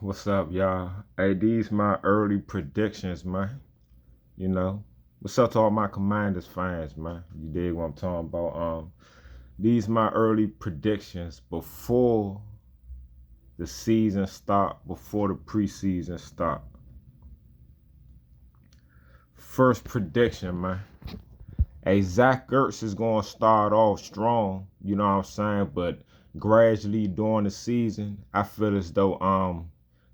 What's up, y'all? Hey, these my early predictions, man. You know, what's up to all my Commanders fans, man? You dig what I'm talking about? These my early predictions before the season start, before the preseason start. First prediction, man. Hey, Zach Ertz is gonna start off strong. You know what I'm saying? But gradually during the season, I feel as though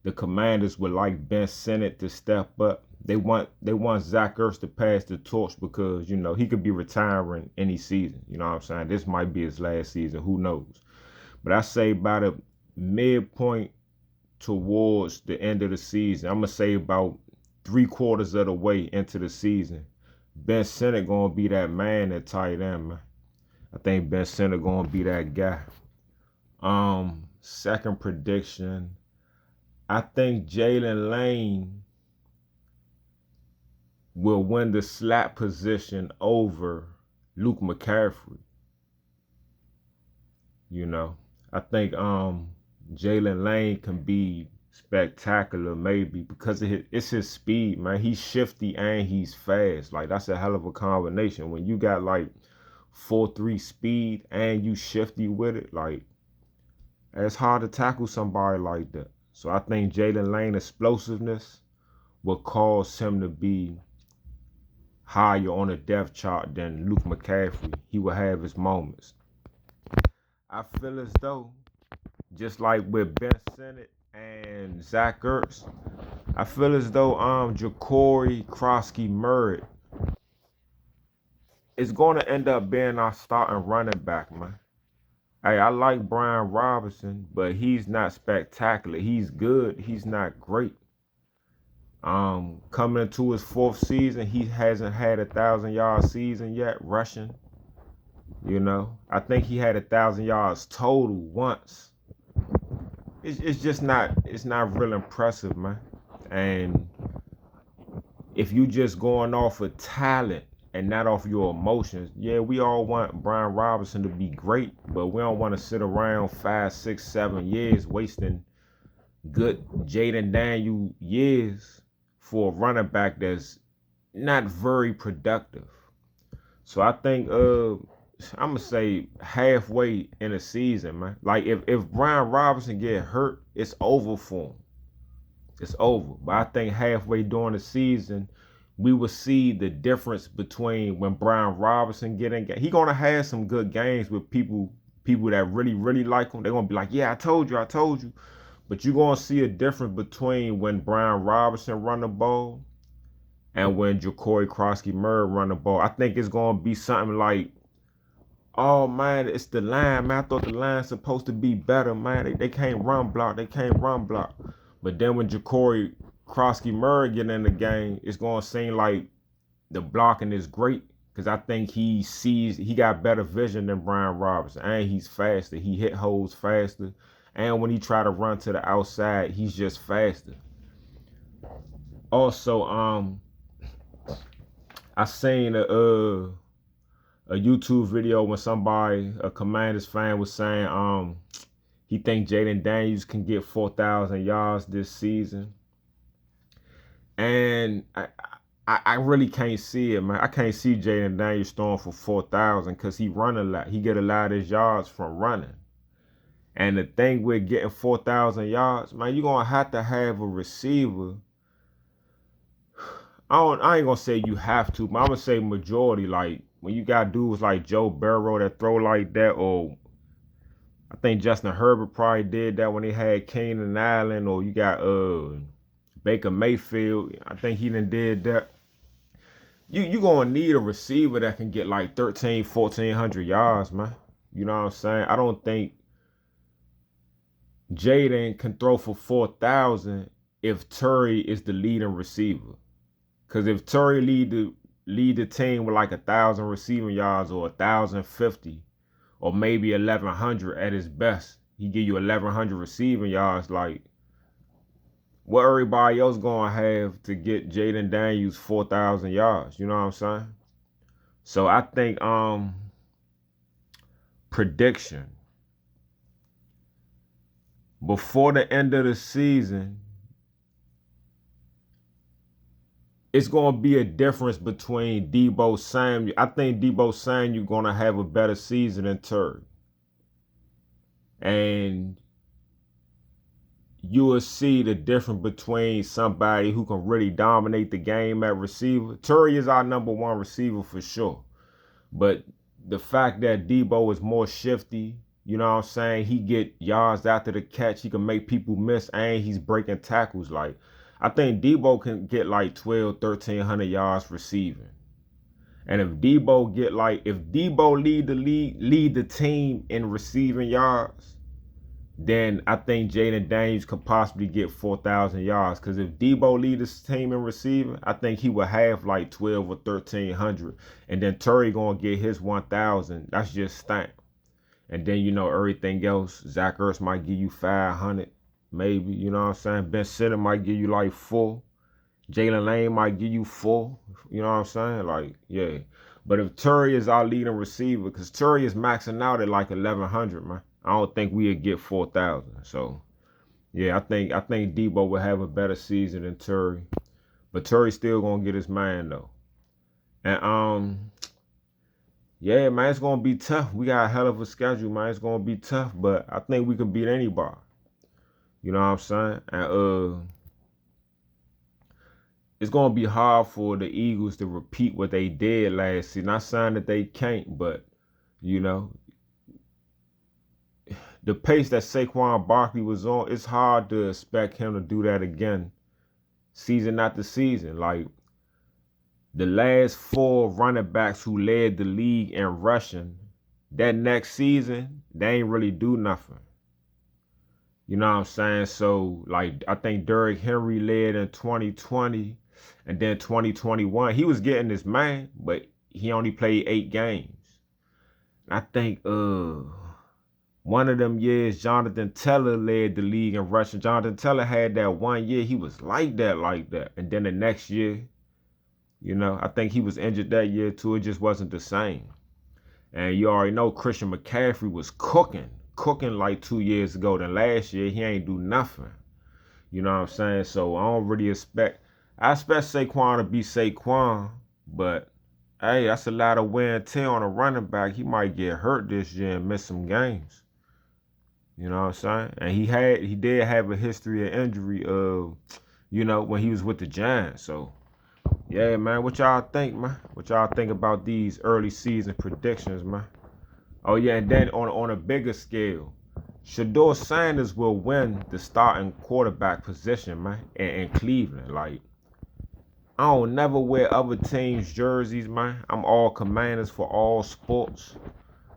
the Commanders would like Ben Sinnott to step up. They want Zach Ertz to pass the torch because he could be retiring any season. You know what I'm saying? This might be his last season. Who knows? But I say by the midpoint towards the end of the season, I'm gonna say about 3/4 of the way into the season, Ben Sinnott gonna be that man at tight end, man. I think Ben Sinnott gonna be that guy. Second prediction, I think Jalen Lane will win the slot position over Luke McCaffrey. I think Jalen Lane can be spectacular maybe because it's his speed, man. He's shifty and he's fast. Like that's a hell of a combination. When you got like 4.3 speed and you shifty with it, like it's hard to tackle somebody like that. So I think Jalen Lane explosiveness will cause him to be higher on the depth chart than Luke McCaffrey. He will have his moments. I feel as though, just like with Ben Sinnott and Zach Ertz, I feel as though Ja'Cory Krosky-Murray is going to end up being our starting running back, man. Hey, I like Brian Robinson, but he's not spectacular. He's good. He's not great. Coming into his fourth season, he hasn't had 1,000-yard season yet rushing. I think he had 1,000 yards total once. It's just not. It's not real impressive, man. And if you just going off of talent and not off your emotions, yeah, we all want Brian Robinson to be great, but we don't want to sit around 5, 6, 7 years wasting good Jayden Daniels years for a running back that's not very productive. So I think I'm gonna say halfway in a season, man. Like if Brian Robinson get hurt, it's over for him. It's over. But I think halfway during the season, we will see the difference between when Brian Robinson he gonna have some good games with people that really, really like him. They're gonna be like, yeah, I told you. But you're gonna see a difference between when Brian Robinson run the ball and when Ja'Cory Krosky-Murray run the ball. I think it's gonna be something like, oh man, it's the line, man. I thought the line's supposed to be better, man. They can't run block. They can't run block. But then when Ja'Cory Krosky-Murray get in the game, it's gonna seem like the blocking is great because I think he got better vision than Brian Robinson, and he's faster. He hit holes faster, and when he try to run to the outside, he's just faster. Also, I seen a YouTube video when a Commanders fan was saying he think Jayden Daniels can get 4,000 yards this season. And I really can't see it, man. I can't see Jayden Daniels throwing for 4,000 because he run a lot. He get a lot of his yards from running. And the thing with getting 4,000 yards, man, you're going to have a receiver. I ain't going to say you have to, but I'm going to say majority. Like, when you got dudes like Joe Burrow that throw like that, or I think Justin Herbert probably did that when they had Keenan Allen, or you got Baker Mayfield. I think he done did that. You gonna need a receiver that can get like 1,400 yards, man. You know what I'm saying? I don't think Jayden can throw for 4,000 if Terry is the leading receiver. Because if Terry lead the team with like 1,000 receiving yards or 1,050 or maybe 1,100 at his best, he give you 1,100 receiving yards. Like, what everybody else gonna have to get Jayden Daniels 4,000 yards? You know what I'm saying? So I think prediction. before the end of the season, it's going to be a difference between Deebo Samuel. I think Deebo Samuel going to have a better season than Terry. And you will see the difference between somebody who can really dominate the game at receiver. Terry is our number one receiver for sure. But the fact that Deebo is more shifty, you know what I'm saying? He get yards after the catch. He can make people miss, and he's breaking tackles. Like, I think Deebo can get like 1,300 yards receiving. And if Deebo lead the team in receiving yards, then I think Jayden Daniels could possibly get 4,000 yards. Because if Deebo lead his team in receiving, I think he would have like 12 or 1,300. And then Terry going to get his 1,000. That's just stamped. And then, you know, everything else, Zach Ertz might give you 500, maybe. You know what I'm saying? Ben Sitter might give you like 4. Jalen Lane might give you 4. You know what I'm saying? Like, yeah. But if Terry is our leading receiver, because Terry is maxing out at like 1,100, man. I don't think we'd get 4,000. So, yeah, I think Deebo will have a better season than Terry. But Terry's still gonna get his man though. And yeah, man, it's gonna be tough. We got a hell of a schedule, man. It's gonna be tough, but I think we can beat anybody. You know what I'm saying? And it's gonna be hard for the Eagles to repeat what they did last season. Not saying that they can't, but you know, the pace that Saquon Barkley was on, it's hard to expect him to do that again, season after season. Like, the last 4 running backs who led the league in rushing, that next season, they ain't really do nothing. You know what I'm saying? So, like, I think Derrick Henry led in 2020, and then 2021, he was getting his man, but he only played 8 games. I think one of them years, Jonathan Taylor led the league in rushing. Jonathan Taylor had that one year, he was like that. And then the next year, you know, I think he was injured that year too. It just wasn't the same. And you already know Christian McCaffrey was cooking like 2 years ago. Then last year, he ain't do nothing. You know what I'm saying? So I don't really I expect Saquon to be Saquon, but hey, that's a lot of wear and tear on a running back. He might get hurt this year and miss some games. You know what I'm saying? And he did have a history of injury you know, when he was with the Giants. So yeah, man, what y'all think, man? What y'all think about these early season predictions, man? Oh yeah, and then on a bigger scale, Shedeur Sanders will win the starting quarterback position, man, in Cleveland. Like, I don't never wear other teams' jerseys, man. I'm all Commanders for all sports,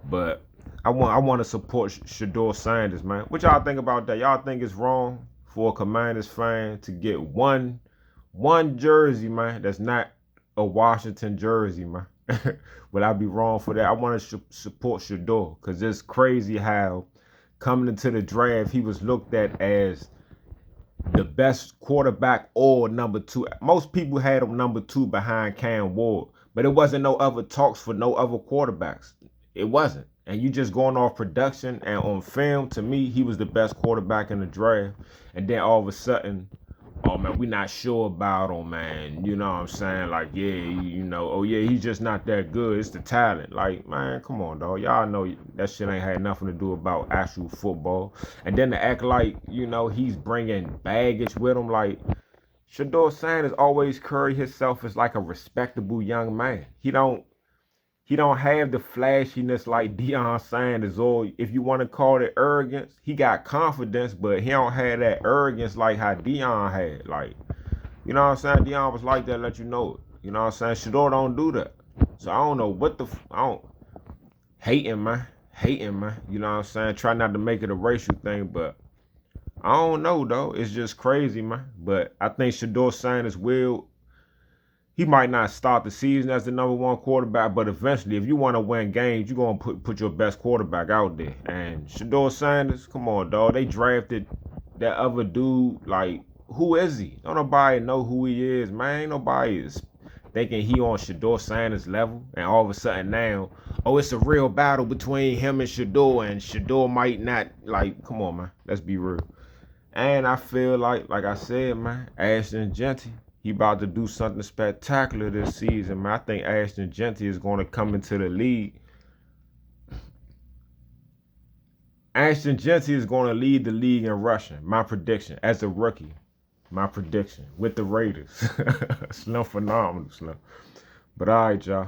but I want to support Shedeur Sanders, man. What y'all think about that? Y'all think it's wrong for a Commanders fan to get one jersey, man, that's not a Washington jersey, man? Would I be wrong for that? I want to support Shedeur, because it's crazy how coming into the draft, he was looked at as the best quarterback or number 2. Most people had him number 2 behind Cam Ward, but it wasn't no other talks for no other quarterbacks. It wasn't. And you just going off production and on film, to me, he was the best quarterback in the draft. And then all of a sudden, oh man, we not sure about him, man. You know what I'm saying? Like, yeah, you know, oh yeah, he's just not that good. It's the talent. Like, man, come on, dog. Y'all know that shit ain't had nothing to do about actual football. And then to act like, you know, he's bringing baggage with him. Like, Shedeur Sanders always carry himself as like a respectable young man. He don't have the flashiness like Deion Sanders, or if you want to call it arrogance. He got confidence, but he don't have that arrogance like how Deion had. Like, you know what I'm saying? Deion was like that, let you know it. You know what I'm saying? Shedeur don't do that. So I don't know what I don't hating, man. You know what I'm saying? Try not to make it a racial thing, but I don't know, though. It's just crazy, man. But I think Shedeur Sanders he might not start the season as the number 1 quarterback, but eventually, if you want to win games, you're going to put your best quarterback out there. And Shedeur Sanders, come on, dog. They drafted that other dude. Like, who is he? Don't nobody know who he is, man. Ain't nobody is thinking he on Shedeur Sanders level. And all of a sudden now, oh, it's a real battle between him and Shedeur might not. Like, come on, man. Let's be real. And I feel like I said, man, Ashton Genty, he about to do something spectacular this season, man. I think Ashton Genty is going to come into the league. Ashton Genty is going to lead the league in rushing. My prediction as a rookie. My prediction with the Raiders. Slim phenomenal, Slim. But all right, y'all.